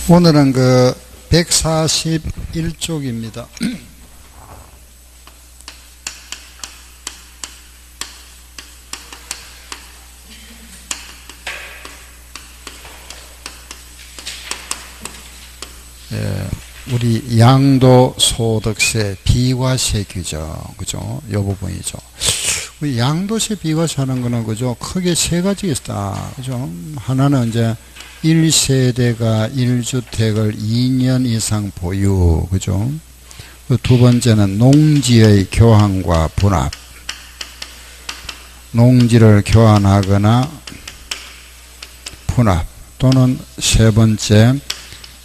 오늘은 그 141쪽입니다. 우리 양도소득세 비과세 규정, 그죠? 요 부분이죠. 우리 양도세 비과세 하는 거는, 그죠? 크게 세 가지 있다. 그죠? 하나는 이제 1세대가 1주택을 2년 이상 보유, 그죠? 두 번째는 농지의 교환과 분합. 농지를 교환하거나 분합. 또는 세 번째,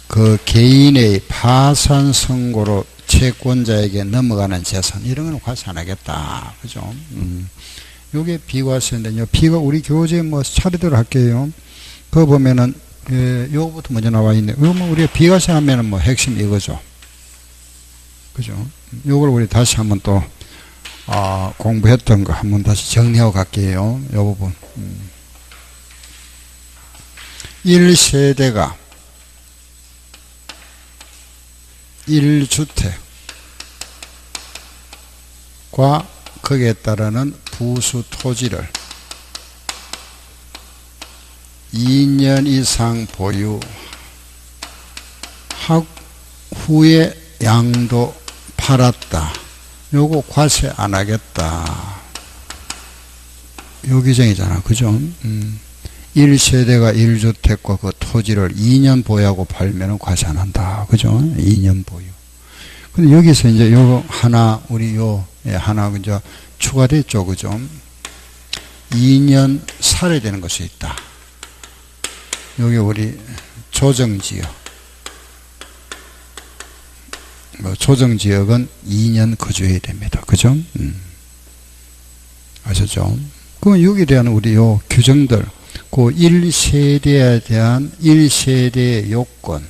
그 개인의 파산 선고로 채권자에게 넘어가는 재산, 이런 건 과세 안 하겠다. 그죠? 요게 비과세인데, 우리 교재에 뭐 차례대로 할게요. 그거 보면은, 요거부터 먼저 나와 있네. 그러면 우리가 비과세 하면은 뭐 핵심 이거죠. 그죠? 요걸 우리 다시 한번 또, 공부했던 거 한번 다시 정리하고 갈게요. 요 부분. 1세대가 1주택과 거기에 따르는 부수 토지를 2년 이상 보유하고 후에 양도 팔았다. 요거 과세 안 하겠다. 요 규정이잖아. 그죠? 1세대가 1주택과 그 토지를 2년 보유하고 팔면은 과세 안 한다. 그죠? 2년 보유. 근데 여기서 이제 요 하나, 우리 하나, 그죠? 추가됐죠. 그죠? 2년 살아야 되는 것이 있다. 여기 우리 조정지역. 조정지역은 2년 거주해야 됩니다. 그죠? 아셨죠? 그럼 여기에 대한 우리 요 규정들, 그 1세대에 대한 1세대의 요건,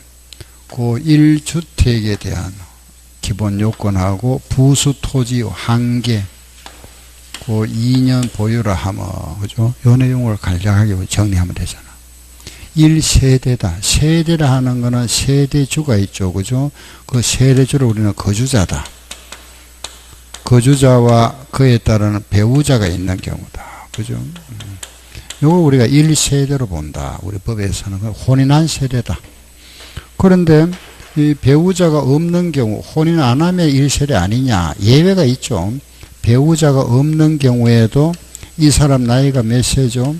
그 1주택에 대한 기본 요건하고 부수 토지 한계, 그 2년 보유를 하면, 그죠? 요 내용을 간략하게 정리하면 되잖아. 1세대다. 세대라 하는 거는 세대주가 있죠. 그죠? 그 세대주를 우리는 거주자다. 거주자와 그에 따르는 배우자가 있는 경우다. 그죠? 요거 우리가 1세대로 본다. 우리 법에서는 혼인한 세대다. 그런데 이 배우자가 없는 경우, 혼인 안 하면 1세대 아니냐? 예외가 있죠. 배우자가 없는 경우에도 이 사람 나이가 몇 세죠?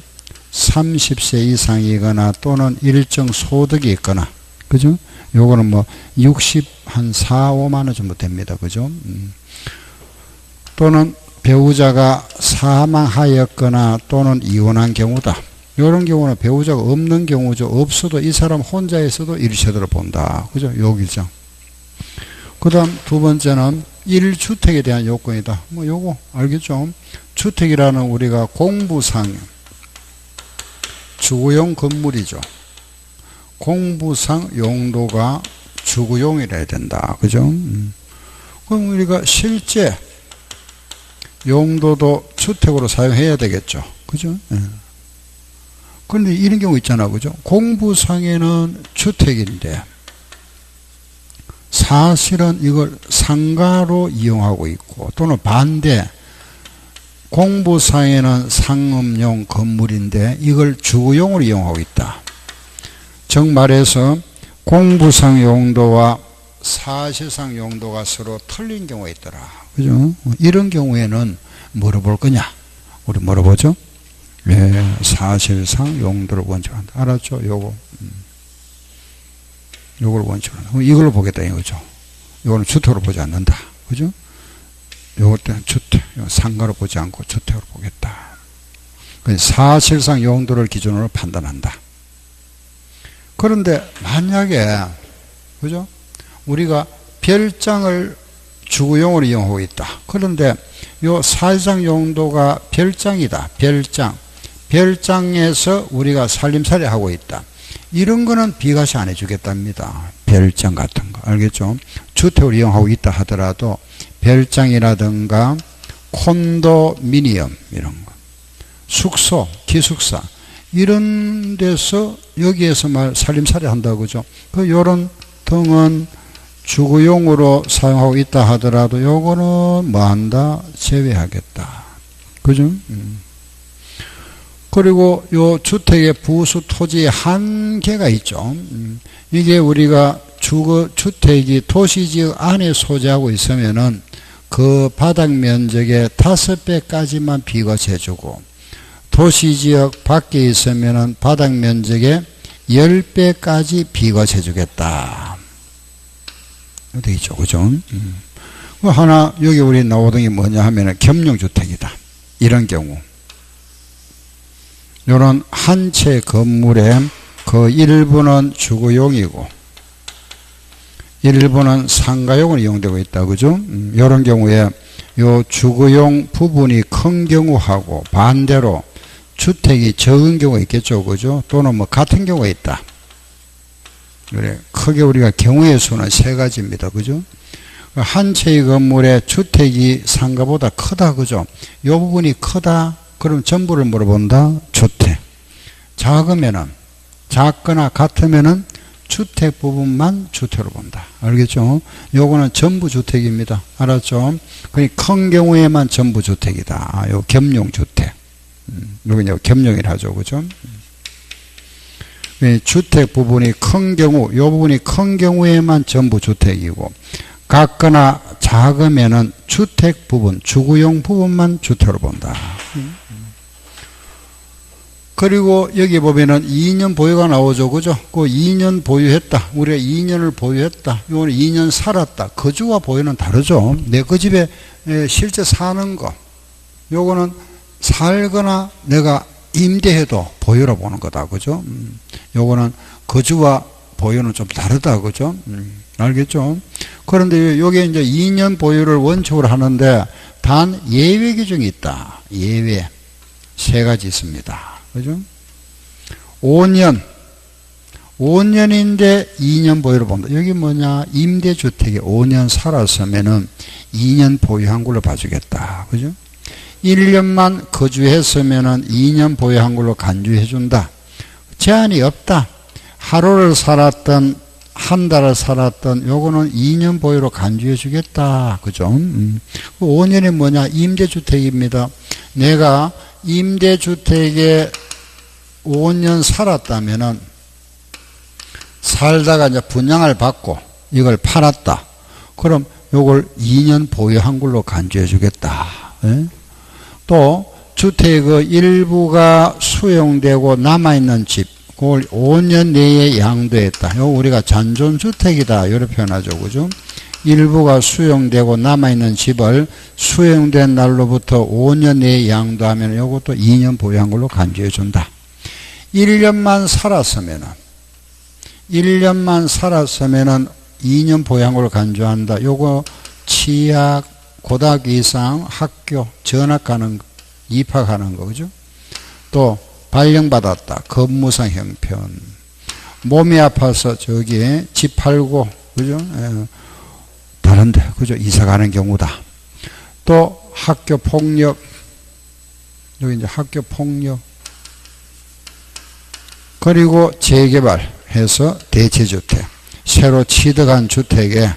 30세 이상이거나 또는 일정 소득이 있거나, 그죠? 요거는 뭐 60, 4, 5만 원 정도 됩니다. 그죠? 또는 배우자가 사망하였거나 또는 이혼한 경우다. 이런 경우는 배우자가 없는 경우죠. 없어도 이 사람 혼자 있어도 1세대로 본다. 그죠? 요 규정. 그 다음 두 번째는 1주택에 대한 요건이다. 뭐 요거 알겠죠? 주택이라는 우리가 공부상 주거용 건물이죠. 공부상 용도가 주거용이라 해야 된다. 그죠? 그럼 우리가 실제 용도도 주택으로 사용해야 되겠죠. 그죠? 그런데 이런 경우 있잖아. 그죠? 공부상에는 주택인데 사실은 이걸 상가로 이용하고 있고, 또는 반대, 공부상에는 상업용 건물인데 이걸 주거용으로 이용하고 있다. 즉 말해서 공부상 용도와 사실상 용도가 서로 틀린 경우가 있더라. 그죠? 이런 경우에는 뭐로 볼 거냐? 우리 뭐로 보죠? 예, 사실상 용도를 원칙으로 한다. 알았죠? 요거. 요걸 원칙으로 한다. 이걸로 보겠다 이거죠. 요거는 주택으로 보지 않는다. 그죠? 요것 때는 주택, 상가로 보지 않고 주택으로 보겠다. 사실상 용도를 기준으로 판단한다. 그런데 만약에, 그죠? 우리가 별장을 주거용으로 이용하고 있다. 그런데 요 사실상 용도가 별장이다. 별장. 별장에서 우리가 살림살이 하고 있다. 이런 거는 비과세 안 해주겠답니다. 별장 같은 거. 알겠죠? 주택을 이용하고 있다 하더라도 별장이라든가 콘도미니엄 이런 거, 숙소, 기숙사 이런 데서 여기에서 살림살이 한다고 그죠? 요런 등은 주거용으로 사용하고 있다 하더라도 요거는 뭐 한다? 제외하겠다. 그죠? 그리고 요 주택의 부수 토지의 한계가 있죠. 이게 우리가 주택이 도시지역 안에 소재하고 있으면은 그 바닥 면적의 5배까지만 비과세주고, 도시지역 밖에 있으면은 바닥 면적의 10배까지 비과세주겠다. 이렇게 있죠. 그죠? 하나, 여기 우리 나오던 게 뭐냐 하면은 겸용주택이다. 이런 경우. 요런 한 채 건물에 그 일부는 주거용이고, 일부는 상가용으로 이용되고 있다. 그죠? 요런 경우에 요 주거용 부분이 큰 경우하고 반대로 주택이 적은 경우가 있겠죠. 그죠? 또는 뭐 같은 경우가 있다. 그래. 크게 우리가 경우의 수는 세 가지입니다. 그죠? 한 채의 건물에 주택이 상가보다 크다. 그죠? 요 부분이 크다. 그럼 전부를 물어본다. 주택. 작거나 같으면은 주택 부분만 주택으로 본다. 알겠죠? 요거는 전부 주택입니다. 알았죠? 그러니까 큰 경우에만 전부 주택이다. 요 겸용주택. 요거 이제 겸용이라 하죠. 그죠? 주택 부분이 큰 경우, 요 부분이 큰 경우에만 전부 주택이고, 같거나 작으면은 주택 부분, 주거용 부분만 주택으로 본다. 그리고 여기 보면은 2년 보유가 나오죠. 그죠? 그 2년 보유했다. 우리가 2년을 보유했다. 요거는 2년 살았다. 거주와 보유는 다르죠. 내 그 집에 실제 사는 거. 요거는 살거나 내가 임대해도 보유로 보는 거다. 그죠? 요거는 거주와 보유는 좀 다르다. 그죠? 알겠죠? 그런데 요게 이제 2년 보유를 원칙으로 하는데 단 예외 규정이 있다. 예외. 세 가지 있습니다. 그죠? 5년인데 2년 보유를 본다. 여기 뭐냐? 임대주택에 5년 살았으면은 2년 보유한 걸로 봐주겠다. 그죠? 1년만 거주했으면은 2년 보유한 걸로 간주해 준다. 제한이 없다. 하루를 살았던 한 달을 살았던 요거는 2년 보유로 간주해 주겠다. 그죠? 5년이 뭐냐? 임대주택입니다. 내가 임대주택에 5년 살았다면은 살다가 이제 분양을 받고 이걸 팔았다. 그럼 요걸 2년 보유한 걸로 간주해 주겠다. 예? 또 주택의 일부가 수용되고 남아있는 집, 그걸 5년 내에 양도했다. 요 우리가 잔존주택이다. 이렇게 표현하죠. 그죠? 일부가 수용되고 남아있는 집을 수용된 날로부터 5년 내에 양도하면 이것도 2년 보유한 걸로 간주해 준다. 1년만 살았으면은 2년 보유한 걸로 간주한다. 요거 치약, 고등학교 이상 학교 전학 가는 거, 입학하는 거. 그죠? 또 발령받았다. 급무상 형편. 몸이 아파서 저기 집 팔고, 그죠? 다른데, 그죠? 이사 가는 경우다. 또 학교 폭력. 여기 이제 학교 폭력. 그리고 재개발해서 대체주택. 새로 취득한 주택에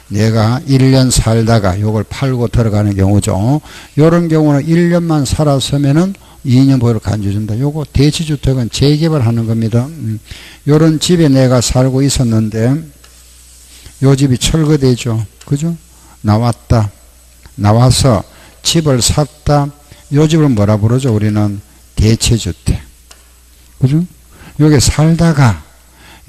내가 1년 살다가 요걸 팔고 들어가는 경우죠. 요런 경우는 1년만 살았으면은 2년 보유를 간주해준다. 요거 대체주택은 재개발하는 겁니다. 요런 집에 내가 살고 있었는데 요 집이 철거되죠. 그죠? 나와서 집을 샀다. 요 집을 뭐라 부르죠? 우리는 대체주택. 그죠? 여기 살다가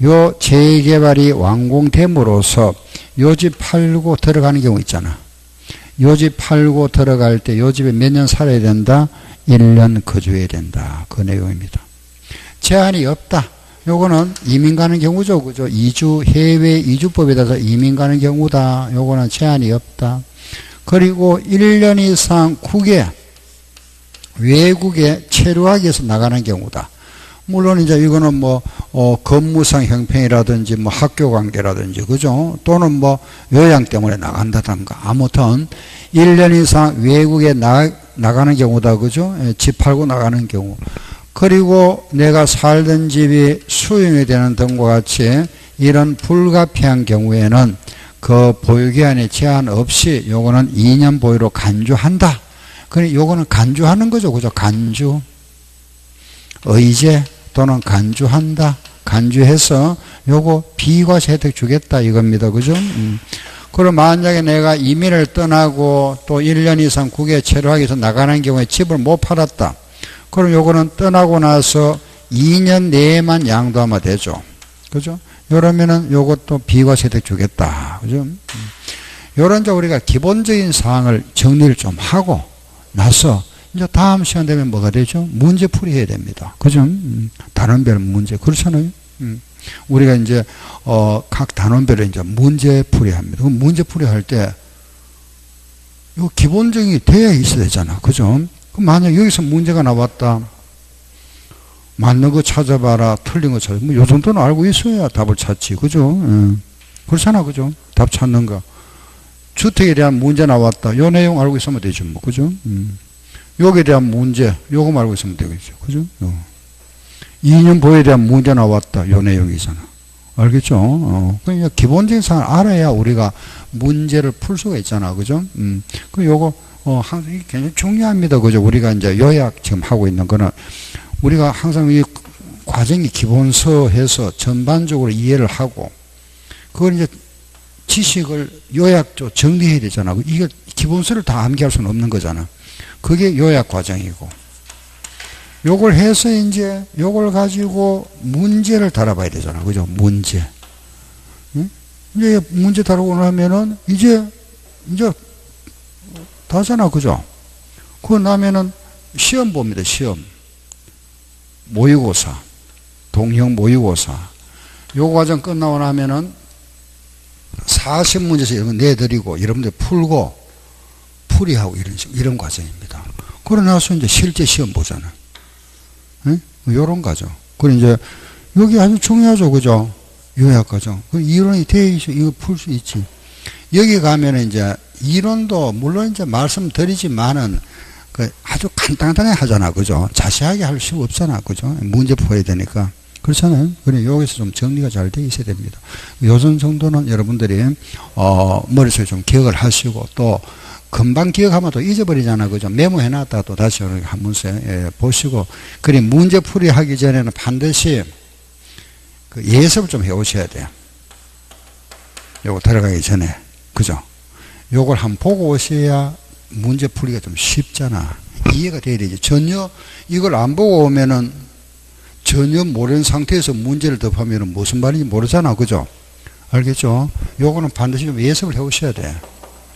요 재개발이 완공됨으로써 요 집 팔고 들어가는 경우 있잖아. 요 집 팔고 들어갈 때 요 집에 몇 년 살아야 된다? 1년 거주해야 된다. 그 내용입니다. 제한이 없다. 요거는 이민 가는 경우죠. 그죠? 해외 이주법에 따라서 이민 가는 경우다. 요거는 제한이 없다. 그리고 1년 이상 외국에 체류하기 위해서 나가는 경우다. 물론 이제 이거는 뭐 업무상 형편이라든지 뭐 학교 관계라든지 그죠? 또는 뭐 요양 때문에 나간다든가 아무튼 1년 이상 외국에 나가는 경우다. 그죠? 집 팔고 나가는 경우. 그리고 내가 살던 집이 수용이 되는 등과 같이 이런 불가피한 경우에는 그 보유기한에 제한 없이 요거는 2년 보유로 간주한다. 그래 요거는 간주하는 거죠. 그죠? 간주. 의제 또는 간주한다. 간주해서 요거 비과세 혜택 주겠다 이겁니다. 그죠? 그럼 만약에 내가 이민을 떠나고 또 1년 이상 국외에 체류하기 위해서 나가는 경우에 집을 못 팔았다. 그럼 요거는 떠나고 나서 2년 내에만 양도하면 되죠. 그죠? 이러면은 요것도 비과세 혜택 주겠다. 그죠? 요런 이제 우리가 기본적인 사항을 정리를 좀 하고 나서 이제 다음 시간 되면 뭐가 되죠? 문제풀이 해야 됩니다. 그죠? 단원별 문제. 그렇잖아요? 우리가 이제, 각 단원별로 이제 문제풀이 합니다. 그럼 문제풀이 할 때, 요 기본적인 돼야 있어야 되잖아. 그죠? 그럼 만약 여기서 문제가 나왔다. 맞는 거 찾아봐라. 틀린 거 찾아봐. 요 정도는 알고 있어야 답을 찾지. 그죠? 그렇잖아. 그죠? 답 찾는 거. 주택에 대한 문제 나왔다. 요 내용 알고 있으면 되죠. 뭐. 그죠? 여기에 대한 문제. 요거 알고 있으면 되겠죠. 그죠? 2년 보유에 대한 문제 나왔다. 요 내용이잖아. 알겠죠? 그러니까 기본적인 사항을 알아야 우리가 문제를 풀 수가 있잖아. 그죠? 그 요거, 항상 이게 굉장히 중요합니다. 그죠? 우리가 이제 요약 지금 하고 있는 거는 우리가 항상 이 과정이 기본서 해서 전반적으로 이해를 하고 그걸 이제 지식을 요약적으로 정리해야 되잖아. 이게 기본서를 다 암기할 수는 없는 거잖아. 그게 요약 과정이고. 요걸 해서 이제 요걸 가지고 문제를 달아봐야 되잖아. 그죠? 문제. 응? 이제 문제 다루고 나면은 이제 다잖아. 그죠? 그거 나면은 시험 봅니다. 시험. 모의고사. 동형 모의고사. 요 과정 끝나고 나면은 40문제에서 이런 거 내드리고 여러분들 풀고 풀이하고 이런 과정입니다. 그러고 나서 이제 실제 시험 보잖아. 응? 요런 과정. 그리고 이제 여기 아주 중요하죠. 그죠? 요약 과정. 그 이론이 돼 있어. 이거 풀 수 있지. 여기 가면은 이제 이론도 물론 이제 말씀드리지만은 그 아주 간단하게 하잖아. 그죠? 자세하게 할 수가 없잖아. 그죠? 문제 풀어야 되니까. 그렇잖아요. 그래, 여기서 좀 정리가 잘 돼 있어야 됩니다. 요즘 정도는 여러분들이, 머릿속에 좀 기억을 하시고 또 금방 기억하면 또 잊어버리잖아. 그죠? 메모해놨다가 또 다시 한 번씩 보시고. 그래, 문제풀이 하기 전에는 반드시 그 예습을 좀 해 오셔야 돼요. 요거 들어가기 전에. 그죠? 요걸 한번 보고 오셔야 문제풀이가 좀 쉽잖아. 이해가 돼야 되지. 전혀 이걸 안 보고 오면은 전혀 모르는 상태에서 문제를 접하면은 무슨 말인지 모르잖아. 그죠? 알겠죠? 요거는 반드시 좀 예습을 해 오셔야 돼.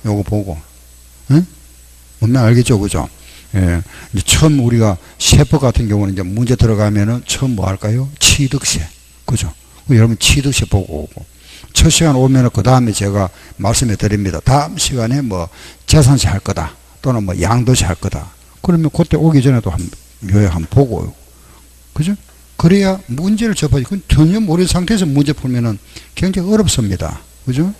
요거 보고. 응? 뭔 말 알겠죠? 그죠? 예. 이제 처음 우리가 세법 같은 경우는 이제 문제 들어가면은 처음 뭐 할까요? 취득세. 그죠? 여러분 취득세 보고 오고. 첫 시간 오면은 그 다음에 제가 말씀해 드립니다. 다음 시간에 뭐 재산세 할 거다. 또는 뭐 양도세 할 거다. 그러면 그때 오기 전에도 요약 한번 보고. 그죠? 그래야 문제를 접하지. 그건 전혀 모르는 상태에서 문제 풀면은 굉장히 어렵습니다. 그죠?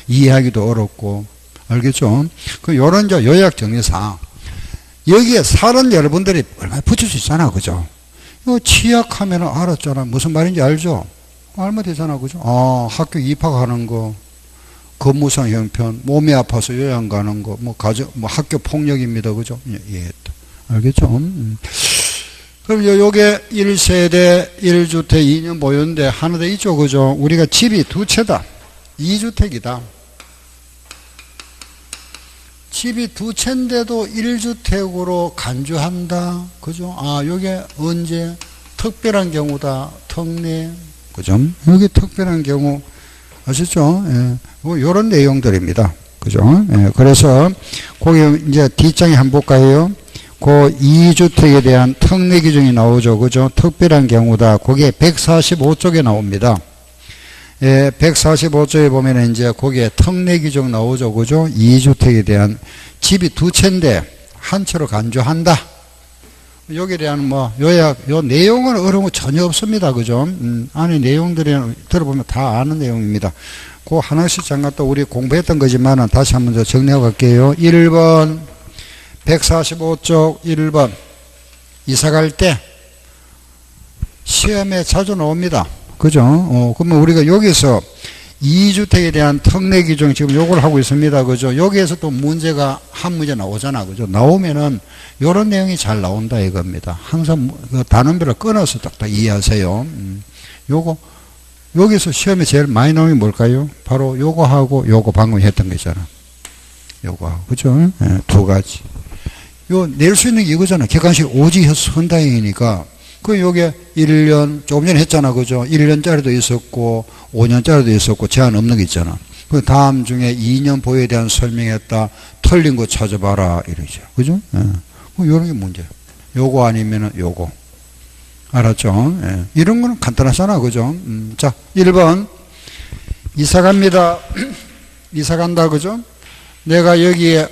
이해하기도 어렵고. 알겠죠? 그, 요런 저 요약 정리상. 여기에 살은 여러분들이 얼마나 붙일 수 있잖아. 그죠? 이거 취약하면은 알았잖아. 무슨 말인지 알죠? 알면 되잖아. 그죠? 학교 입학하는 거, 근무상 형편, 몸이 아파서 요양 가는 거, 뭐 학교 폭력입니다. 그죠? 예. 알겠죠? 그럼 요게 1세대 1주택 2년 보유인데 하나 더 있죠. 그죠? 우리가 집이 두 채다. 2주택이다. 집이 두 채인데도 1주택으로 간주한다. 그죠? 요게 언제? 특별한 경우다. 특례. 그죠? 여기 특별한 경우. 아시죠? 예. 요런 내용들입니다. 그죠? 예. 그래서, 거기 이제 뒷장에 한번 볼까요? 그 2주택에 대한 특례 기준이 나오죠. 그죠? 특별한 경우다. 그게 145쪽에 나옵니다. 예, 145쪽에 보면 이제 거기에 특례 기준 나오죠. 그죠? 2주택에 대한 집이 두 채인데 한 채로 간주한다. 여기에 대한 뭐 요약, 요 내용은 어려운 거 전혀 없습니다. 그죠? 안에 내용들이 들어보면 다 아는 내용입니다. 그 하나씩 잠깐 또 우리 공부했던 거지만은 다시 한번 더 정리하고 갈게요. 1번 145쪽 1번 이사 갈 때 시험에 자주 나옵니다. 그죠? 그러면 우리가 여기서 2주택에 대한 특례 규정 지금 요걸 하고 있습니다. 그죠? 여기에서 또 문제가 한 문제 나오잖아. 그죠? 나오면은 요런 내용이 잘 나온다 이겁니다. 항상 그 단원별로 끊어서 딱딱 이해하세요. 요거, 여기서 시험에 제일 많이 나오는 게 뭘까요? 바로 요거하고 요거 방금 했던 거 있잖아. 요거하고. 그죠? 예, 두 가지. 요 낼 수 있는 게 이거잖아. 객관식 오지 선다행이니까. 그 요게 1년, 조금 전에 했잖아. 그죠? 1년짜리도 있었고, 5년짜리도 있었고, 제한 없는 게 있잖아. 그 다음 중에 2년 보유에 대한 설명했다. 틀린 거 찾아봐라. 이러죠. 그죠? 예. 요런 게 문제야. 요거 아니면은 요거. 알았죠? 예. 이런 거는 간단하잖아. 그죠? 자, 1번. 이사 갑니다. 이사 간다. 그죠? 내가 여기에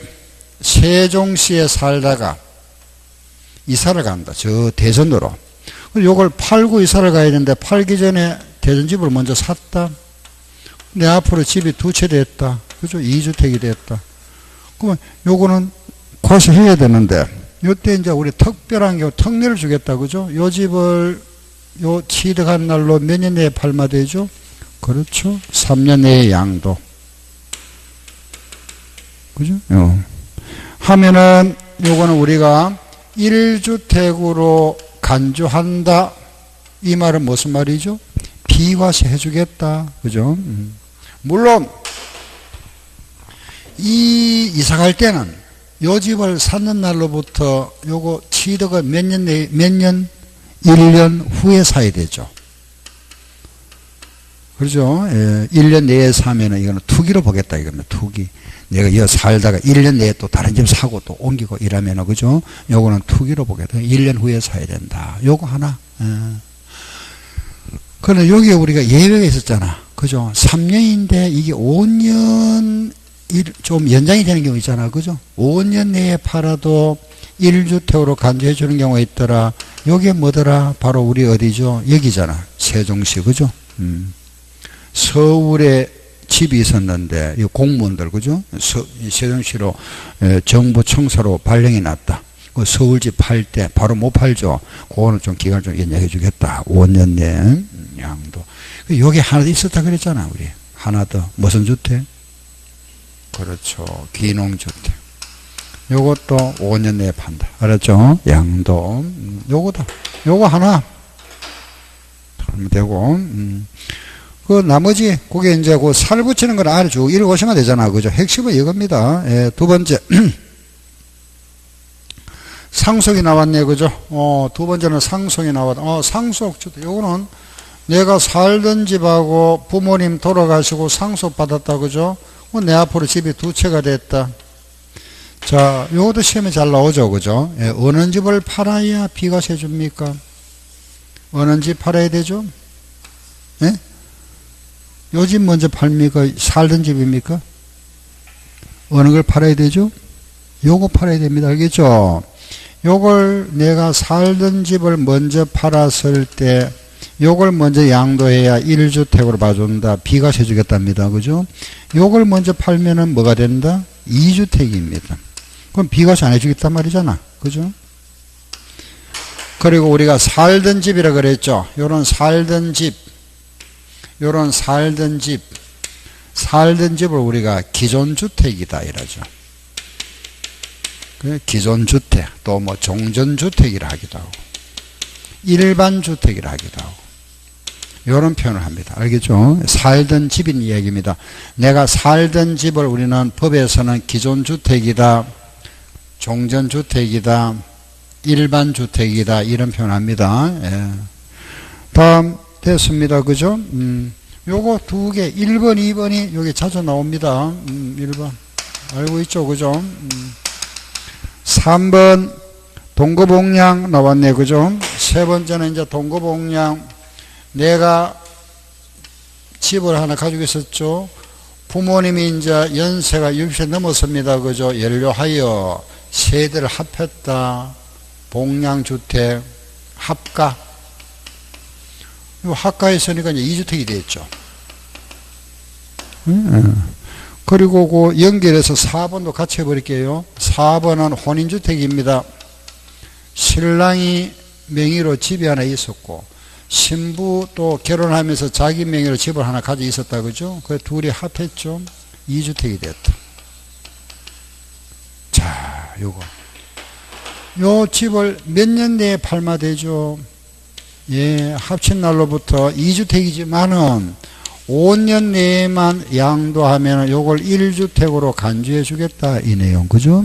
세종시에 살다가 이사를 간다. 저 대전으로. 요걸 팔고 이사를 가야 되는데 팔기 전에 대전집을 먼저 샀다. 내 앞으로 집이 두 채 됐다. 그죠? 2주택이 됐다. 그러면 요거는 과세해야 되는데 요때 이제 우리 특별한 경우 특례를 주겠다. 그죠? 요 집을 요 취득한 날로 몇 년 내에 팔면 되죠? 그렇죠? 3년 내에 양도. 그죠? 하면은 요거는 우리가 1주택으로 간주한다. 이 말은 무슨 말이죠? 비과세 해주겠다. 그죠? 물론 이사 갈 때는 요 집을 샀는 날로부터 요거 취득은 몇 년 내에, 몇 년? 1년 후에 사야 되죠. 그렇죠? 예, 1년 내에 사면은 이거는 투기로 보겠다 이겁니다. 투기. 내가 여기 살다가 1년 내에 또 다른 집 사고 또 옮기고 이러면은, 그죠? 요거는 투기로 보겠다. 1년 후에 사야 된다. 요거 하나. 예. 그러나 여기에 우리가 예외가 있었잖아. 그죠? 3년인데 이게 5년 좀 연장이 되는 경우 있잖아. 그죠? 5년 내에 팔아도 1주택으로 간주해 주는 경우가 있더라. 요게 뭐더라? 바로 우리 어디죠? 여기잖아. 세종시. 그죠? 서울에 집이 있었는데 이 공무원들, 그죠? 세종시로 정부 청사로 발령이 났다. 그 서울집 팔 때 바로 못 팔죠. 그거는 좀 기간을 좀 연장해 주겠다. 5년 내 양도. 여기 하나 더 있었다 그랬잖아. 우리 하나 더. 무슨 주택? 그렇죠. 기농주택. 요것도 5년 내에 판다. 알았죠? 양도. 요거다. 요거 하나 하면 되고. 그 나머지 그게 이제 그 살 붙이는 걸 아래 쭉 읽어보시면 되잖아. 그죠? 핵심은 이겁니다. 예, 두 번째. 상속이 나왔네. 그죠? 두 번째는 상속이 나왔다. 상속 주택. 요거는 내가 살던 집하고 부모님 돌아가시고 상속 받았다. 그죠? 내 앞으로 집이 두 채가 됐다. 자, 요것도 시험에 잘 나오죠. 그죠? 예, 어느 집을 팔아야 비과세 줍니까? 어느 집 팔아야 되죠? 예? 요 집 먼저 팔니까 살던 집입니까? 어느 걸 팔아야 되죠? 요거 팔아야 됩니다. 알겠죠? 요걸 내가 살던 집을 먼저 팔았을 때 요걸 먼저 양도해야 1주택으로 봐준다. 비과세 주겠답니다. 그죠? 요걸 먼저 팔면은 뭐가 된다? 2주택입니다. 그럼 비과세 안 해주겠단 말이잖아. 그죠? 그리고 우리가 살던 집이라 그랬죠. 요런 살던 집, 살던 집을 우리가 기존주택이다 이러죠. 기존주택, 또 뭐 종전주택이라 하기도 하고, 일반주택이라 하기도 하고, 이런 표현을 합니다. 알겠죠? 살던 집인 이야기입니다. 내가 살던 집을 우리는 법에서는 기존주택이다, 종전주택이다, 일반주택이다, 이런 표현을 합니다. 예. 다음, 됐습니다. 그죠? 요거 두 개, 1번, 2번이 여기 자주 나옵니다. 1번. 알고 있죠? 그죠? 3번, 동거복량 나왔네. 그죠? 세 번째는 이제 동거복량. 내가 집을 하나 가지고 있었죠. 부모님이 이제 연세가 60세 넘었습니다. 그죠? 연료하여 세대를 합했다. 복량주택, 합가. 요 합가에 있으니까 이제 2주택이 됐죠. 그리고 그 연결해서 4번도 같이 해버릴게요. 4번은 혼인주택입니다. 신랑이 명의로 집이 하나 있었고, 신부 또 결혼하면서 자기 명의로 집을 하나 가지고 있었다. 그죠? 그 둘이 합했죠. 2주택이 됐다. 자, 요 집을 몇 년 내에 팔면 되죠? 예, 합친 날로부터 2주택이지만은 5년 내에만 양도하면 요걸 1주택으로 간주해 주겠다. 이 내용. 그죠?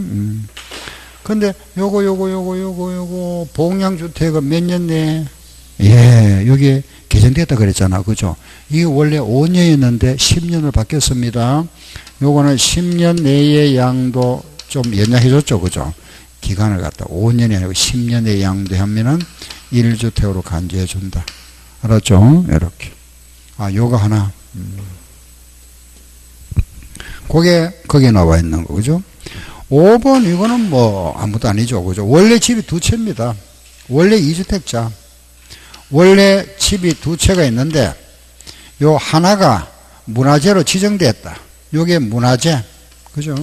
근데 요거 봉양주택은 몇 년 내에? 예, 여기 개정됐다 그랬잖아. 그죠? 이게 원래 5년이었는데 10년을 바뀌었습니다. 요거는 10년 내에 양도 좀 연장해 줬죠. 그죠? 기간을 갖다 5년이 아니고 10년 내에 양도하면은 1주택으로 간주해 준다. 알았죠? 이렇게. 아, 요거 하나. 그게 거기에 나와 있는 거. 그죠? 5번 이거는 뭐 아무것도 아니죠. 그죠? 원래 집이 두 채입니다. 원래 2주택자. 원래 집이 두 채가 있는데 요 하나가 문화재로 지정됐다. 요게 문화재. 그죠?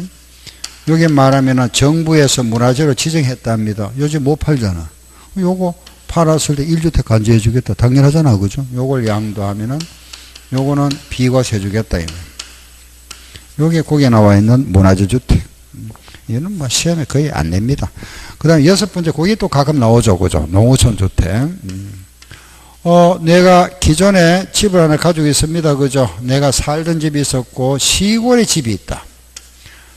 요게 말하면은 정부에서 문화재로 지정했답니다. 요즘 못 팔잖아. 요거 팔았을 때 1주택 간주해 주겠다. 당연하잖아. 그죠? 요걸 양도하면은 요거는 비과세 주겠다. 요게 거기에 나와 있는 문화재 주택. 이거는 뭐 시험에 거의 안 냅니다. 그 다음에 6번째, 거기 또 가끔 나오죠. 그죠? 농어촌 주택. 내가 기존에 집을 하나 가지고 있습니다. 그죠? 내가 살던 집이 있었고, 시골에 집이 있다.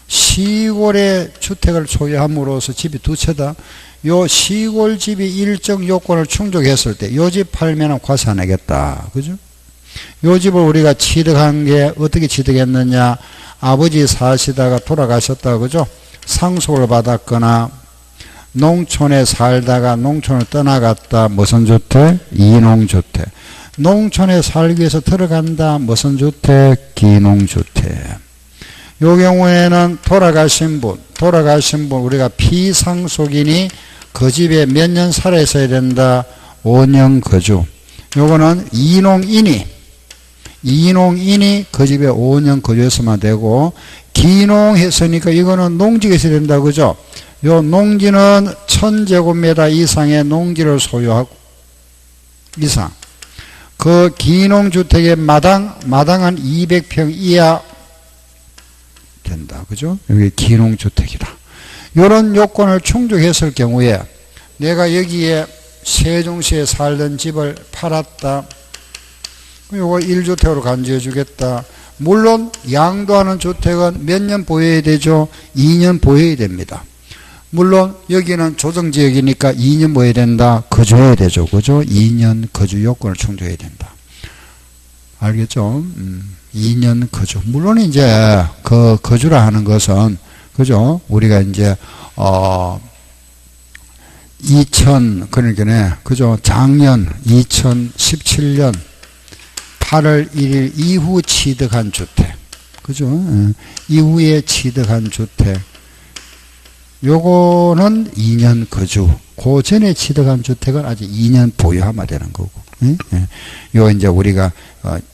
시골에 주택을 소유함으로써 집이 두 채다. 요 시골 집이 일정 요건을 충족했을 때, 요 집 팔면 과세 안 하겠다. 그죠? 요 집을 우리가 취득한 게 어떻게 취득했느냐. 아버지 사시다가 돌아가셨다. 그죠? 상속을 받았거나, 농촌에 살다가 농촌을 떠나갔다. 무슨 주택? 이농주택. 농촌에 살기 위해서 들어간다. 무슨 주택? 기농주택. 요 경우에는 돌아가신 분 우리가 피상속인이 그 집에 몇 년 살아 있어야 된다. 5년 거주. 요거는 이농인이 그 집에 5년 거주했으면 되고, 기농했으니까 이거는 농지가 있어야 된다. 그죠? 요 농지는 1000제곱미터 이상의 농지를 소유하고 이상. 그 기농주택의 마당은 200평 이하 된다. 그죠? 여기 기농주택이다. 이런 요건을 충족했을 경우에 내가 여기에 세종시에 살던 집을 팔았다. 요거 1주택으로 간주해 주겠다. 물론 양도하는 주택은 몇 년 보여야 되죠? 2년 보여야 됩니다. 물론 여기는 조정지역이니까 2년 보여야 된다. 거주해야 되죠. 그죠? 2년 거주 요건을 충족해야 된다. 알겠죠? 2년 거주. 물론 이제 그 거주라 하는 것은 그죠? 우리가 이제 그러니까 그죠? 작년 2017년 8월 1일 이후 취득한 주택. 그죠? 이후에 취득한 주택. 요거는 2년 거주. 그 전에 취득한 주택은 아직 2년 보유하면 되는 거고. 요 이제 우리가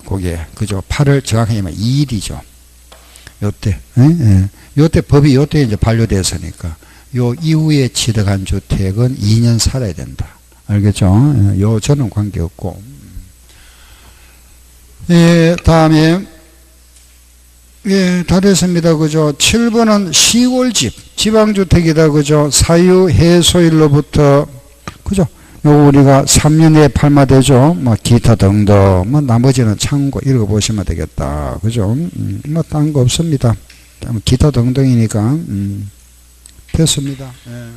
거기에 그죠? 8월 정확하게 하면 2일이죠. 요때. 요때 법이 요때 이제 반려됐으니까 요 이후에 취득한 주택은 2년 살아야 된다. 알겠죠? 요 저는 관계없고. 예, 다음에 예, 다 됐습니다. 그죠? 7번은 시골집, 지방주택이다. 그죠? 사유 해소일로부터, 그죠? 요거 우리가 3년 내에 팔면 되죠? 뭐, 기타 등등, 뭐, 나머지는 참고 읽어보시면 되겠다. 그죠? 뭐, 딴 거 없습니다. 기타 등등이니까, 됐습니다. 예.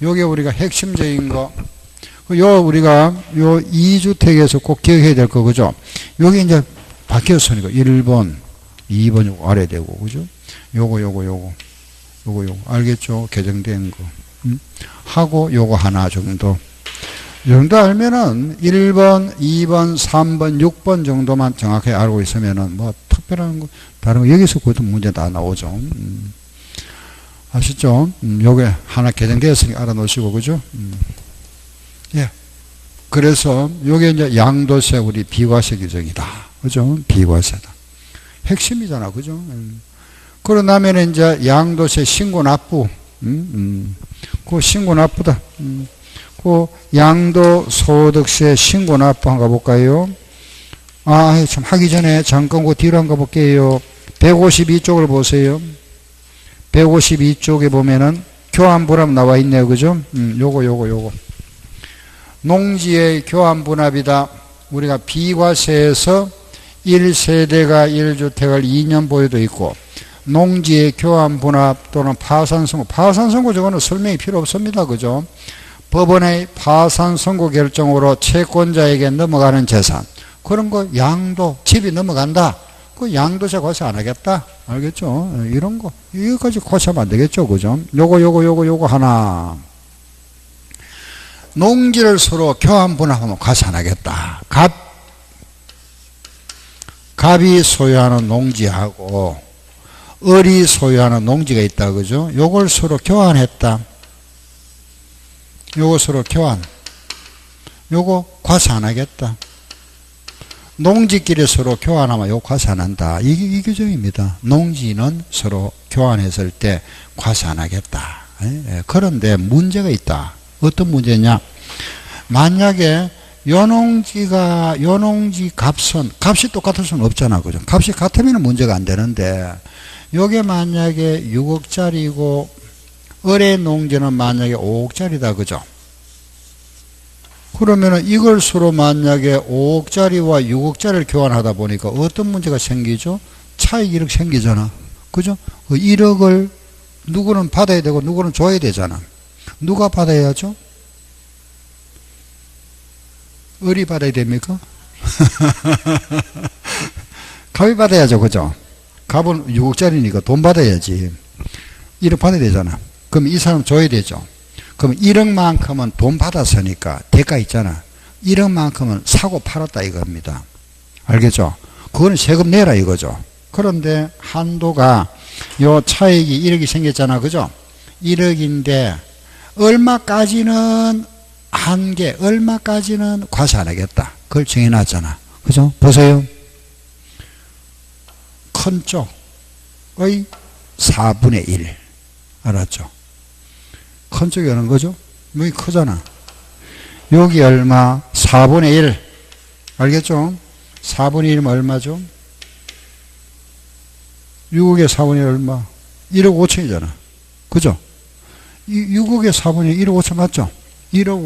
요게 우리가 핵심적인 거. 우리가, 2주택에서 꼭 기억해야 될 거, 그죠? 요게 이제 바뀌었으니까, 1번. 2번 요거 알아야 되고, 그죠? 요거. 알겠죠? 개정된 거. 하고 요거 하나 정도. 이 정도 알면은 1번, 2번, 3번, 6번 정도만 정확하게 알고 있으면은 뭐 특별한 거, 다른 거, 여기서 그것도 문제 다 나오죠. 아시죠? 요게 하나 개정되었으니까 알아놓으시고, 그죠? 예. 그래서 요게 이제 양도세 우리 비과세 규정이다. 그죠? 비과세다. 핵심이잖아. 그죠? 그러고 나면 이제 양도세 신고 납부. 그 신고 납부다. 그 양도소득세 신고 납부 한번 가볼까요? 아, 참 하기 전에 잠깐 그 뒤로 한번 가볼게요. 152쪽을 보세요. 152쪽에 보면은 교환분합 나와 있네요. 그죠? 요거. 농지의 교환분합이다. 우리가 비과세에서 1세대가 1주택을 2년 보유도 있고, 농지의 교환분합 또는 파산선고. 파산선고 저거는 설명이 필요 없습니다. 그죠? 법원의 파산선고 결정으로 채권자에게 넘어가는 재산. 그런 거 양도, 집이 넘어간다. 그 양도세 과세 안 하겠다. 알겠죠? 이런 거. 이거까지 과세하면 안 되겠죠. 그죠? 요거 하나. 농지를 서로 교환분합하면 과세 안 하겠다. 갑이 소유하는 농지하고 을이 소유하는 농지가 있다. 그죠? 요걸 서로 교환했다. 요거 서로 교환. 요거 과세 안 하겠다. 농지끼리 서로 교환하면 요거 과세 안 한다. 이게 이 규정입니다. 농지는 서로 교환했을 때 과세 안 하겠다. 그런데 문제가 있다. 어떤 문제냐? 만약에 요농지 값이 똑같을 수는 없잖아. 그죠? 값이 같으면 문제가 안 되는데, 요게 만약에 6억짜리고, 을의 농지는 만약에 5억짜리다. 그죠? 그러면은 이걸 서로 만약에 5억짜리와 6억짜리를 교환하다 보니까 어떤 문제가 생기죠? 차익 1억 생기잖아. 그죠? 그 1억을 누구는 받아야 되고 누구는 줘야 되잖아. 누가 받아야죠? 을이 받아야 됩니까? 갑이 받아야죠. 그죠? 갑은 6억짜리니까 돈 받아야지. 1억 받아야 되잖아. 그럼 이 사람 줘야 되죠. 그럼 1억만큼은 돈 받았으니까 대가 있잖아. 1억만큼은 사고 팔았다 이겁니다. 알겠죠? 그거는 세금 내라 이거죠. 그런데 한도가 요 차익이 1억이 생겼잖아. 그죠? 1억인데 얼마까지는 한계, 얼마까지는 과세 안 하겠다. 그걸 정해놨잖아. 그죠? 보세요. 큰 쪽의 4분의 1. 알았죠? 큰 쪽이 어느 거죠? 여기 크잖아. 여기 얼마? 4분의 1. 알겠죠? 4분의 1이면 얼마죠? 6억의 4분의 1 얼마? 1억 5천이잖아. 그죠? 6억의 4분의 1, 1억 5천 맞죠? 1억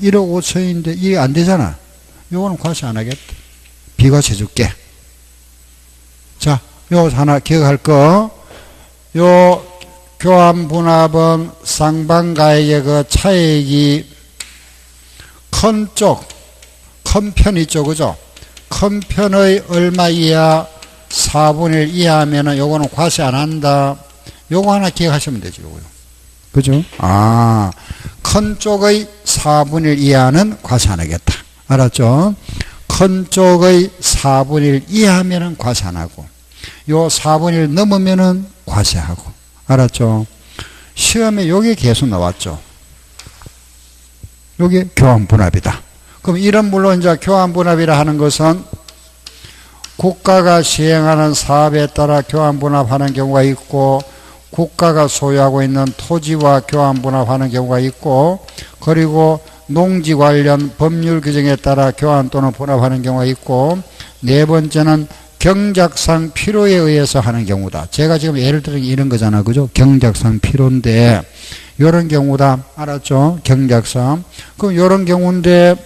5천인데 이게 안 되잖아. 요거는 과세 안 하겠다. 비과세 줄게. 자, 요거 하나 기억할 거. 요 교환분합은 쌍방가에게 그 차익이 큰 편 있죠. 그죠? 큰 편의 얼마 이하 4분의 1 이하면은 요거는 과세 안 한다. 요거 하나 기억하시면 되죠. 요거요. 그죠? 아, 큰 쪽의 4분의 1 이하는 과세 안 하겠다. 알았죠? 큰 쪽의 4분의 1 이하면은 과세 안 하고, 요 4분의 1 넘으면은 과세하고. 알았죠? 시험에 요게 계속 나왔죠. 요게 교환분합이다. 그럼 이런 물론 이제 교환분합이라 하는 것은 국가가 시행하는 사업에 따라 교환분합하는 경우가 있고, 국가가 소유하고 있는 토지와 교환분합하는 경우가 있고, 그리고 농지 관련 법률 규정에 따라 교환 또는 분합하는 경우가 있고, 네 번째는 경작상 필요에 의해서 하는 경우다. 제가 지금 예를 들어 이런 거잖아. 그죠? 경작상 필요인데, 이런 경우다. 알았죠? 경작상. 그럼 이런 경우인데,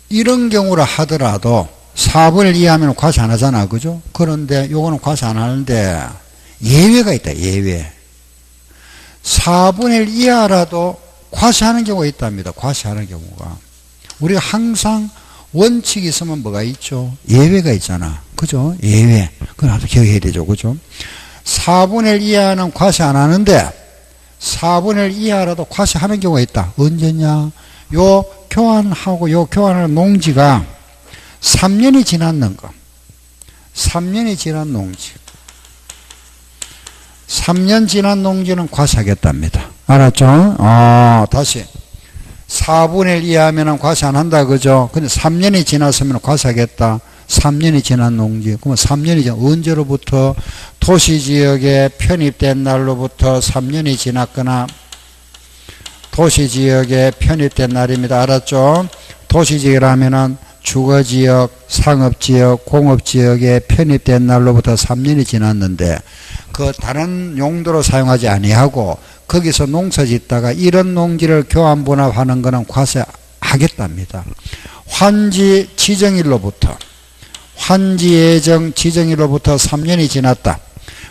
이런 경우라 하더라도 4분의 1 이하면 과세 안 하잖아. 그죠? 그런데 요거는 과세 안 하는데, 예외가 있다. 예외. 4분의 1 이하라도 과세하는 경우가 있답니다. 과세하는 경우가. 우리가 항상 원칙이 있으면 뭐가 있죠? 예외가 있잖아. 그죠? 예외. 그건 아주 기억해야 되죠. 그죠? 4분의 1 이하는 과세 안 하는데 4분의 1 이하라도 과세하는 경우가 있다. 언제냐? 요 교환하는 농지가 3년이 지났는 거. 3년이 지난 농지. 3년 지난 농지는 과세하겠답니다. 알았죠? 다시. 4분의 1 이하면 과세 안 한다. 그죠? 근데 3년이 지났으면 과세하겠다. 3년이 지난 농지. 그러면 3년이 지난 언제로부터? 도시지역에 편입된 날로부터 3년이 지났거나 도시지역에 편입된 날입니다. 알았죠? 도시지역이라면은 주거지역, 상업지역, 공업지역에 편입된 날로부터 3년이 지났는데 그 다른 용도로 사용하지 아니하고 거기서 농사 짓다가 이런 농지를 교환분합하는 것은 과세하겠답니다. 환지 지정일로부터 환지 예정 지정일로부터 3년이 지났다.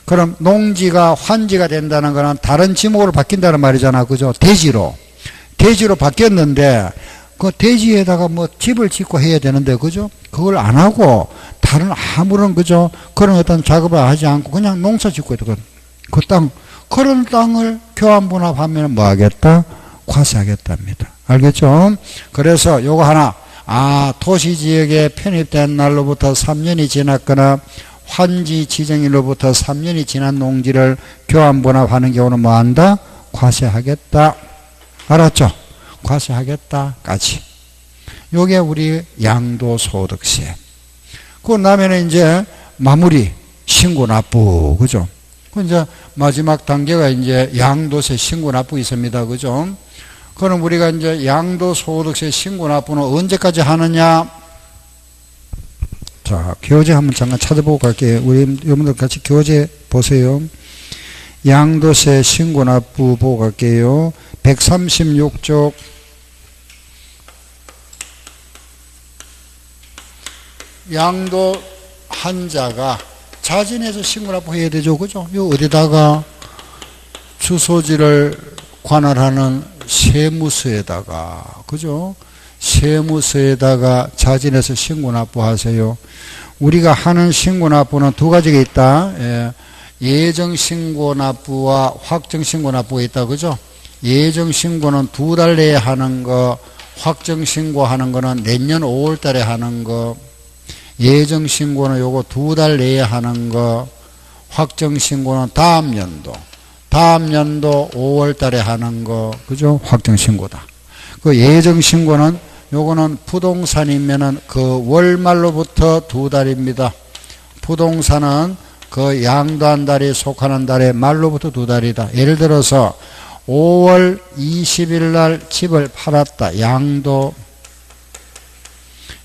그럼 농지가 환지가 된다는 것은 다른 지목으로 바뀐다는 말이잖아. 그죠? 대지로 바뀌었는데 그 대지에다가 뭐 집을 짓고 해야 되는데, 그죠? 그걸 안 하고 다른 아무런, 그죠? 그런 어떤 작업을 하지 않고 그냥 농사 짓고 있다. 그 땅, 그런 땅을 교환분합하면 뭐 하겠다? 과세하겠답니다. 알겠죠? 그래서 요거 하나, 도시지역에 편입된 날로부터 3년이 지났거나 환지 지정일로부터 3년이 지난 농지를 교환분합하는 경우는 뭐 한다? 과세하겠다. 알았죠? 과세하겠다까지. 요게 우리 양도소득세. 그 다음에는 이제 마무리, 신고납부, 그죠? 그 이제 마지막 단계가 이제 양도세 신고납부 있습니다. 그죠? 그럼 우리가 이제 양도소득세 신고납부는 언제까지 하느냐? 자, 교재 한번 잠깐 찾아보고 갈게요. 우리 여러분들 같이 교재 보세요. 양도세 신고납부 보고 갈게요. 136쪽 양도 한자가 자진해서 신고납부 해야 되죠. 그죠? 요 어디다가 주소지를 관할하는 세무서에다가, 그죠? 세무서에다가 자진해서 신고납부 하세요. 우리가 하는 신고납부는 두 가지가 있다. 예정신고납부와 확정신고납부가 있다. 그죠? 예정신고는 2달 내에 하는 거, 확정신고하는 거는 내년 5월 달에 하는 거. 예정신고는 요거 2달 내에 하는 거, 확정신고는 다음 연도 5월 달에 하는 거, 그죠? 확정신고다. 그 예정신고는 요거는 부동산이면은 그 월말로부터 2달입니다. 부동산은 그 양도한 달이 속하는 달에 말로부터 2달이다. 예를 들어서 5월 20일 날 집을 팔았다. 양도.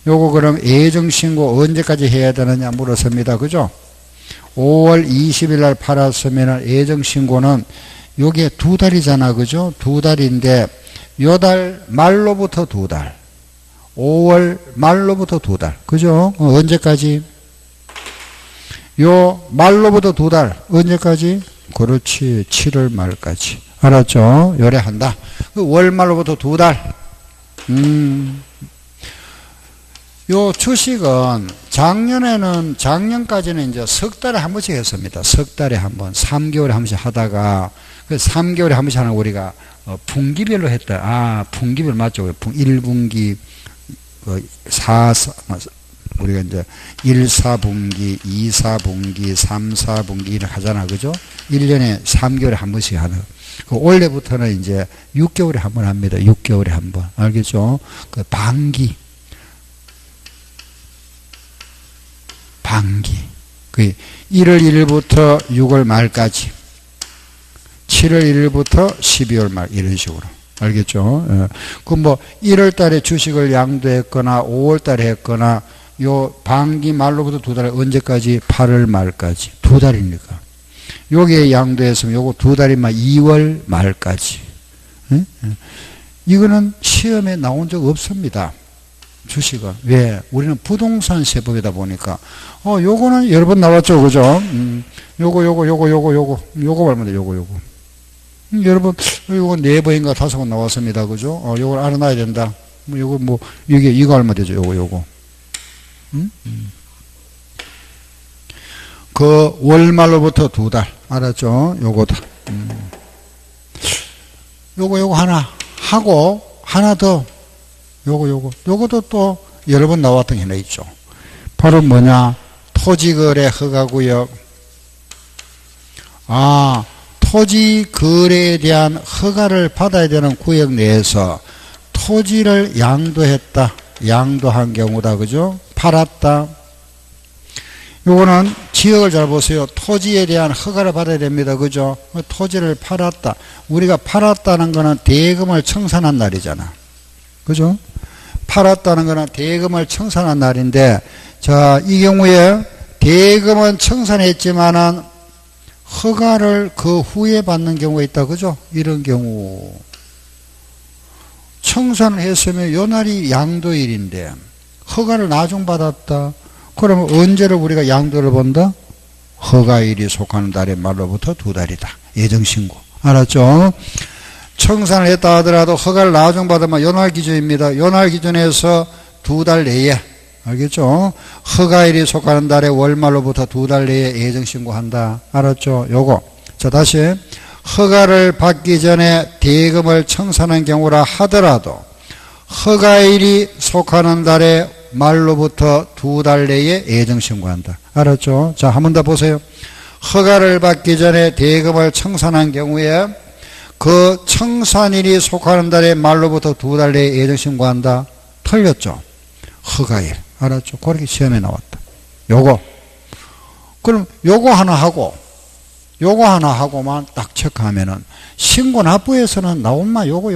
요거 그럼 예정신고 언제까지 해야 되느냐 물었습니다. 그죠? 5월 20일 날 팔았으면 예정신고는 요게 2달이잖아. 그죠? 2달인데 요 달 말로부터 2달. 5월 말로부터 2달. 그죠? 언제까지? 요 말로부터 2달. 언제까지? 그렇지. 7월 말까지. 알았죠? 요래 한다. 월 말로부터 2달. 요 주식은 작년까지는 이제 석 달에 한 번씩 했습니다. 석 달에 한 번, 3개월에 한 번씩 하다가, 그 3개월에 한 번씩 하는 거 우리가 분기별로 했다. 분기별 맞죠? 1분기, 우리가 이제 1, 4분기, 2, 4분기, 3, 4분기 이렇게 하잖아. 그죠? 1년에 3개월에 한 번씩 하는. 그 올해부터는 이제 6개월에 한 번 합니다. 6개월에 한 번. 알겠죠? 그 반기. 그 1월 1일부터 6월 말까지, 7월 1일부터 12월 말 이런 식으로. 알겠죠? 그 뭐 1월 달에 주식을 양도했거나 5월 달에 했거나 요 반기 말로부터 2달 언제까지? 8월 말까지. 2달이니까. 요게 양도했으면 요거 2달이면 2월 말까지. 이거는 시험에 나온 적 없습니다. 주식은. 왜? 우리는 부동산 세법이다 보니까. 요거는 여러 번 나왔죠. 그죠? 요거 말면 돼. 요거. 여러분, 요거 4번인가 5번 나왔습니다. 그죠? 요걸 알아놔야 된다. 요거 이거 얼마 되죠? 요거. 그 월말로부터 2달. 알았죠? 요거다. 요거 하나 하고, 하나 더. 요것도 또 여러 번 나왔던 게 하나 있죠. 바로 뭐냐? 토지거래 허가구역. 토지거래에 대한 허가를 받아야 되는 구역 내에서 토지를 양도했다. 양도한 경우다. 그죠? 팔았다. 요거는 지역을 잘 보세요. 토지에 대한 허가를 받아야 됩니다. 그죠? 토지를 팔았다. 우리가 팔았다는 거는 대금을 청산한 날이잖아. 그죠? 팔았다는 거는 대금을 청산한 날인데, 자, 이 경우에 대금은 청산했지만은 허가를 그 후에 받는 경우가 있다. 그죠? 이런 경우. 청산을 했으면 요 날이 양도일인데, 허가를 나중 받았다. 그러면 언제를 우리가 양도를 본다? 허가일이 속하는 달의 말로부터 2달이다. 예정신고. 알았죠? 청산을 했다 하더라도 허가를 나중 받으면 요날 기준입니다. 요날 기준에서 2달 내에, 알겠죠? 허가일이 속하는 달의 월말로부터 2달 내에 예정신고한다. 알았죠? 요거. 자, 다시. 허가를 받기 전에 대금을 청산한 경우라 하더라도 허가일이 속하는 달의 말로부터 2달 내에 예정신고한다. 알았죠? 자, 한 번 더 보세요. 허가를 받기 전에 대금을 청산한 경우에 그 청산일이 속하는 달의 말로부터 2달 내에 예정신고한다. 틀렸죠? 허가일. 알았죠? 그렇게 시험에 나왔다. 요거. 그럼 요거 하나 하고만 딱 체크하면은 신고 납부에서는 나온마 요거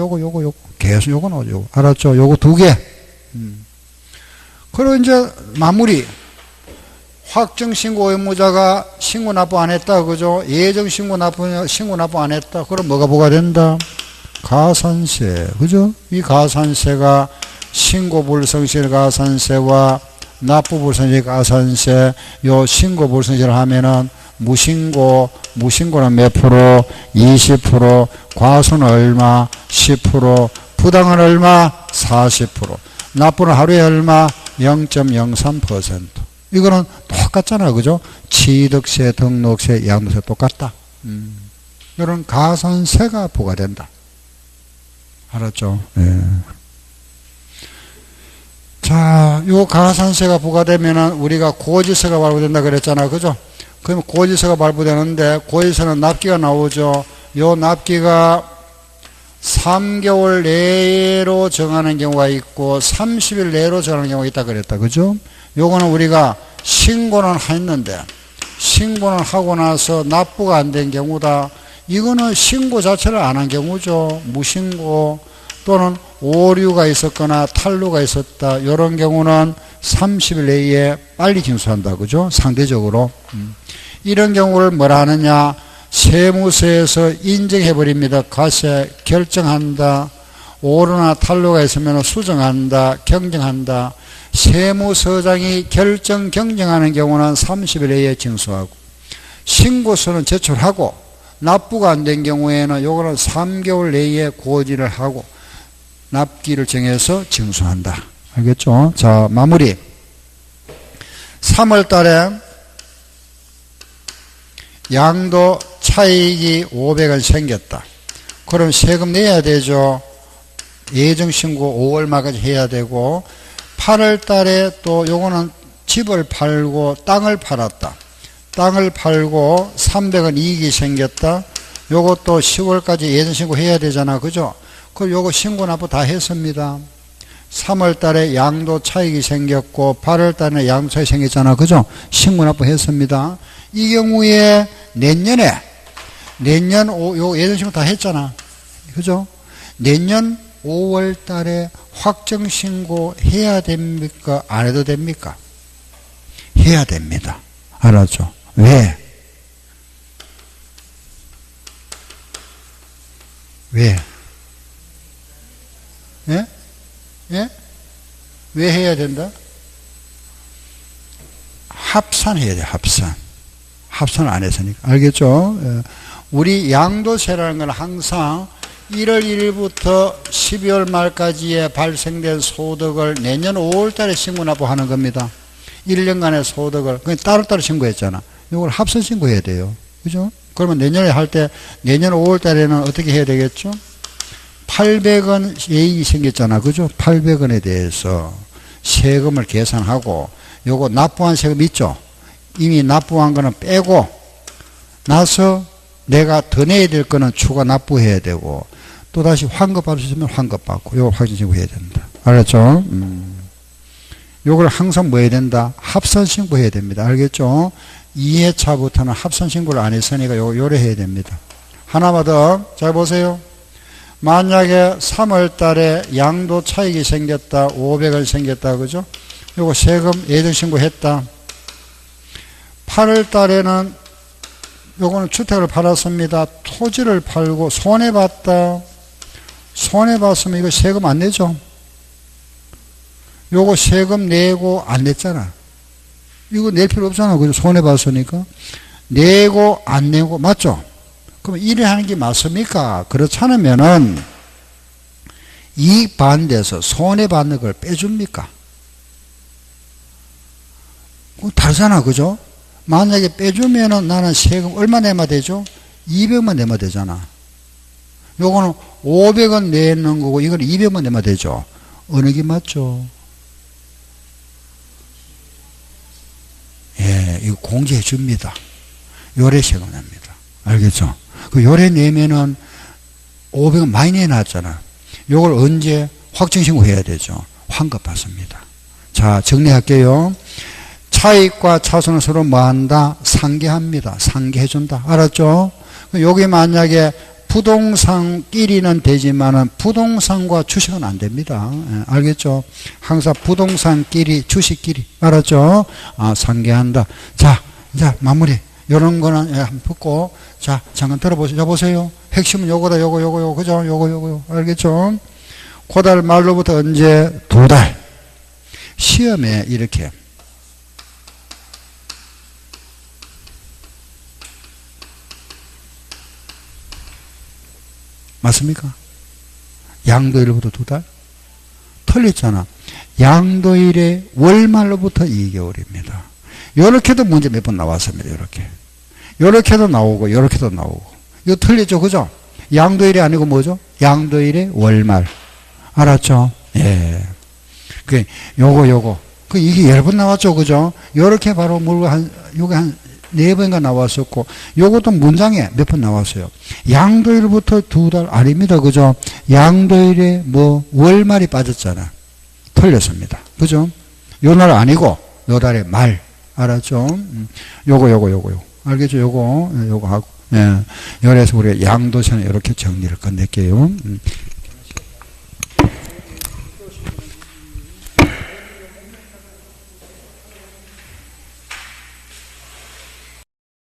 계속 요거 나오죠. 알았죠? 요거 2개. 그리고 이제 마무리. 확정신고 의무자가 신고 납부 안 했다. 그죠? 예정신고 납부 안 했다. 그럼 뭐가 부과된다? 가산세. 그죠? 이 가산세가 신고불성실 가산세와 납부불성실 가산세, 요 신고불성실을 하면은 무신고는 몇 프로? 20%, 과수는 얼마? 10%, 부당은 얼마? 40%, 납부는 하루에 얼마? 0.03%. 이거는 똑같잖아. 그죠? 취득세, 등록세, 양도세 똑같다. 이런 가산세가 부과된다. 알았죠? 예. 자, 요 가산세가 부과되면은 우리가 고지서가 발부된다 그랬잖아. 그죠? 그러면 고지서가 발부되는데, 고지서는 납기가 나오죠. 요 납기가 3개월 내로 정하는 경우가 있고 30일 내로 정하는 경우가 있다 그랬다. 그죠? 요거는 우리가 신고는 했는데 신고는 하고 나서 납부가 안 된 경우다. 이거는 신고 자체를 안 한 경우죠. 무신고 또는 오류가 있었거나 탈루가 있었다. 이런 경우는 30일 내에 빨리 징수한다. 그죠? 상대적으로. 이런 경우를 뭐라 하느냐? 세무서에서 인정해버립니다. 과세 결정한다. 오류나 탈루가 있으면 수정한다. 경정한다. 세무서장이 결정 경정하는 경우는 30일 내에 징수하고, 신고서는 제출하고 납부가 안 된 경우에는 요거는 3개월 내에 고지를 하고 납기를 정해서 징수한다. 알겠죠? 자, 마무리. 3월 달에 양도 차익이 500원 생겼다. 그럼 세금 내야 되죠. 예정신고 5월 말까지 해야 되고, 8월 달에 또 요거는 집을 팔고 땅을 팔았다. 땅을 팔고 300원 이익이 생겼다. 요것도 10월까지 예정신고 해야 되잖아. 그죠? 그럼 요거 신고 납부 다 했습니다. 3월 달에 양도 차익이 생겼고 8월 달에 양도 차익이 생겼잖아. 그죠? 신고 납부 했습니다. 이 경우에 내년 요 예정신고 다 했잖아. 그죠? 내년 5월 달에 확정신고 해야 됩니까? 안 해도 됩니까? 해야 됩니다. 알았죠? 왜? 예? 예? 왜 해야 된다? 합산해야 돼, 합산. 합산을 안 했으니까. 알겠죠? 우리 양도세라는 건 항상 1월 1일부터 12월 말까지에 발생된 소득을 내년 5월 달에 신고납부하는 겁니다. 1년간의 소득을. 그냥 따로따로 신고했잖아. 이걸 합산 신고해야 돼요. 그죠? 그러면 내년에 할 때, 내년 5월 달에는 어떻게 해야 되겠죠? 800원 이익이 생겼잖아. 그죠? 800원에 대해서 세금을 계산하고, 요거 납부한 세금 있죠? 이미 납부한 거는 빼고 나서 내가 더 내야 될 거는 추가 납부해야 되고, 또다시 환급 받을 수 있으면 환급 받고, 요거 확정신고 해야 된다. 알았죠? 요걸 항상 뭐 해야 된다? 합산신고 해야 됩니다. 알겠죠? 2회차부터는 합산신고를 안 했으니까 요래 해야 됩니다. 하나만 더. 잘 보세요. 만약에 3월 달에 양도 차익이 생겼다. 500원 생겼다. 그죠? 요거 세금 예정신고 했다. 8월 달에는 요거는 주택을 팔았습니다. 토지를 팔고 손해봤다. 손해봤으면 이거 세금 안 내죠? 요거 세금 내고 안 냈잖아. 이거 낼 필요 없잖아. 그죠? 손해봤으니까. 내고 안 내고 맞죠? 그럼 이래 하는 게 맞습니까? 그렇지 않으면은 이 반대에서 손해받는 걸 빼줍니까? 다르잖아. 그죠? 만약에 빼주면은 나는 세금 얼마 내면 되죠? 200만 내면 되잖아. 요거는 500원 내는 거고 이건 200만 내면 되죠. 어느 게 맞죠? 예, 이거 공제해 줍니다. 요래 세금 냅니다. 알겠죠? 그 요래 내면은 500원 많이 내놨잖아. 요걸 언제 확정신고 해야 되죠? 환급 받습니다. 자, 정리할게요. 차익과 차손은 서로 뭐한다? 상계합니다. 상계해준다. 알았죠? 여기 만약에 부동산끼리는 되지만은 부동산과 주식은 안 됩니다. 예, 알겠죠? 항상 부동산끼리, 주식끼리. 알았죠? 아, 상계한다. 자, 이제 마무리. 요런 거는 예, 한번 붙고. 자, 잠깐 들어보세요. 여보세요? 핵심은 요거다, 요거. 그죠? 요거. 알겠죠? 고달 말로부터 언제? 2달. 시험에 이렇게. 맞습니까? 양도일로부터 2달? 틀렸잖아. 양도일의 월말로부터 2개월입니다. 요렇게도 문제 몇 번 나왔습니다. 요렇게도 나오고, 요렇게도 나오고. 이거 틀렸죠? 그죠? 양도일이 아니고 뭐죠? 양도일의 월말. 알았죠? 예. 요거. 이게 여러 번 나왔죠? 그죠? 요렇게 바로 요게 한 4번인가 나왔었고, 요것도 문장에 몇 번 나왔어요. 양도일부터 2달 아닙니다. 그죠? 양도일에 월말이 빠졌잖아. 틀렸습니다. 그죠? 요 날 아니고, 요 달의 말. 알았죠? 요거. 알겠죠? 요거 하고. 예. 그래서 우리가 양도세는 이렇게 정리를 끝낼게요.